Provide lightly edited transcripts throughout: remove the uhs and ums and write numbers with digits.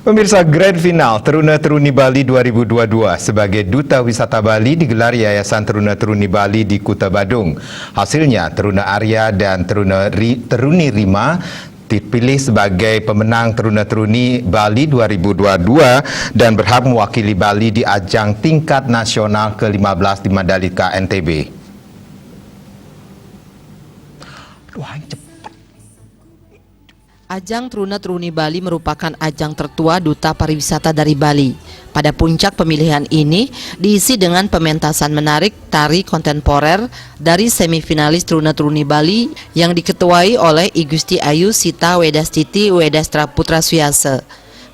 Pemirsa, Grand Final Teruna-Teruni Bali 2022 sebagai Duta Wisata Bali digelar Yayasan Teruna-Teruni Bali di Kuta Badung. Hasilnya, Teruna Arya dan Teruni Rima dipilih sebagai pemenang Teruna-Teruni Bali 2022 dan berhak mewakili Bali di ajang tingkat nasional ke-15 di Mandalika, NTB. Ajang Teruna-Teruni Bali merupakan ajang tertua duta pariwisata dari Bali. Pada puncak pemilihan ini diisi dengan pementasan menarik tari kontemporer dari semifinalis Teruna-Teruni Bali yang diketuai oleh I Gusti Ayu Sita Wedastiti Wedastra Putra Suyase.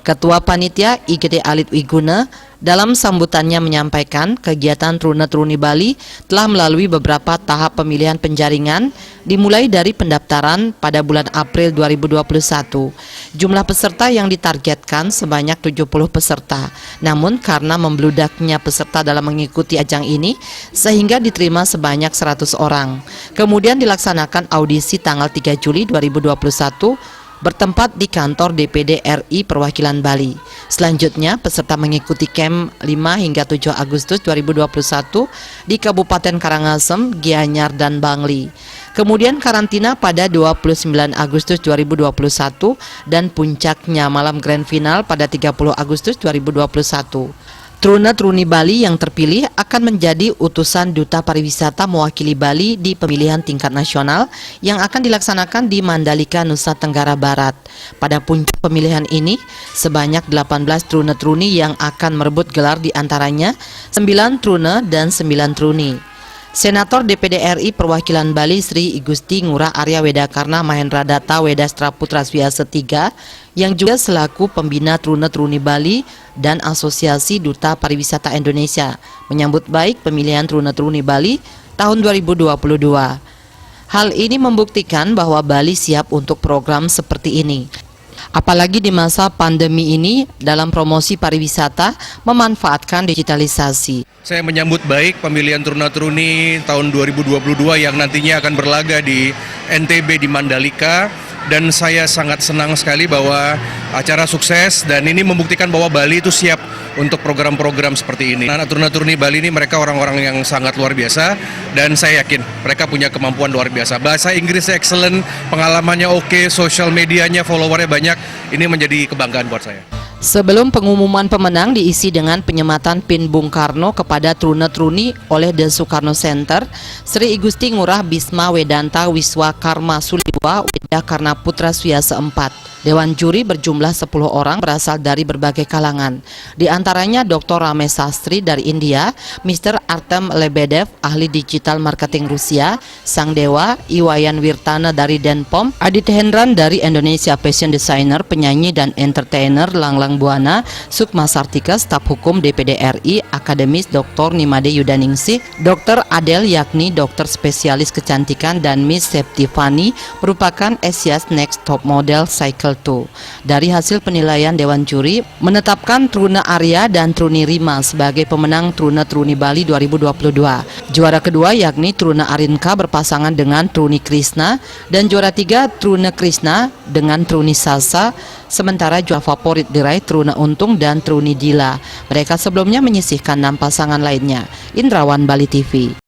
Ketua Panitia IGD Alit Wiguna dalam sambutannya menyampaikan kegiatan Teruna-Teruni Bali telah melalui beberapa tahap pemilihan penjaringan dimulai dari pendaftaran pada bulan April 2021. Jumlah peserta yang ditargetkan sebanyak 70 peserta. Namun karena membludaknya peserta dalam mengikuti ajang ini sehingga diterima sebanyak 100 orang. Kemudian dilaksanakan audisi tanggal 3 Juli 2021 bertempat di kantor DPD RI Perwakilan Bali. Selanjutnya, peserta mengikuti camp 5 hingga 7 Agustus 2021 di Kabupaten Karangasem, Gianyar, dan Bangli. Kemudian karantina pada 29 Agustus 2021 dan puncaknya malam grand final pada 30 Agustus 2021. Teruna-Teruni Bali yang terpilih akan menjadi utusan Duta Pariwisata mewakili Bali di pemilihan tingkat nasional yang akan dilaksanakan di Mandalika, Nusa Tenggara Barat. Pada puncak pemilihan ini, sebanyak 18 Teruna-Teruni yang akan merebut gelar di antaranya 9 Teruna dan 9 Teruni. Senator DPD RI Perwakilan Bali Sri I Gusti Ngurah Arya Wedakarna Mahendra Data Wedastra Putra Suyase III yang juga selaku pembina Teruna-Teruni Bali dan Asosiasi Duta Pariwisata Indonesia menyambut baik pemilihan Teruna-Teruni Bali tahun 2022. Hal ini membuktikan bahwa Bali siap untuk program seperti ini. Apalagi di masa pandemi ini dalam promosi pariwisata memanfaatkan digitalisasi. Saya menyambut baik pemilihan Teruna-Teruni tahun 2022 yang nantinya akan berlaga di NTB di Mandalika, dan saya sangat senang sekali bahwa acara sukses dan ini membuktikan bahwa Bali itu siap untuk program-program seperti ini. Anak Teruna-Teruni Bali ini mereka orang-orang yang sangat luar biasa dan saya yakin mereka punya kemampuan luar biasa. Bahasa Inggrisnya excellent, pengalamannya oke, sosial medianya followernya banyak. Ini menjadi kebanggaan buat saya. Sebelum pengumuman pemenang diisi dengan penyematan pin Bung Karno kepada Teruna-Teruni oleh The Soekarno Center, Sri I Gusti Ngurah Bisma Wedanta Wiswa Karma Suliwa Wedakarna Putra Suyase IV. Dewan juri berjumlah 10 orang berasal dari berbagai kalangan. Di antaranya Dr. Ramesh Sastri dari India, Mr. Artem Lebedev, ahli digital marketing Rusia, Sang Dewa, Iwayan Wirtana dari Denpom, Adit Hendran dari Indonesia, fashion designer, penyanyi dan entertainer Langlang Buana, Sukma Sartika, staf hukum DPD RI, akademis Dr. Nimade Yudaningsih, Dr. Adel yakni dokter spesialis kecantikan, dan Miss Septifani merupakan Asia's Next Top Model Cycle 2. Dari hasil penilaian Dewan Juri menetapkan Teruna Arya dan Teruni Rima sebagai pemenang Teruna-Teruni Bali 2022. Juara kedua yakni Teruna Arinka berpasangan dengan Teruni Krishna dan juara tiga Teruna Krishna dengan Teruni Sasa, sementara juara favorit diraih Teruna Untung dan Teruni Dila. Mereka sebelumnya menyisihkan 6 pasangan lainnya. Indrawan, Bali TV.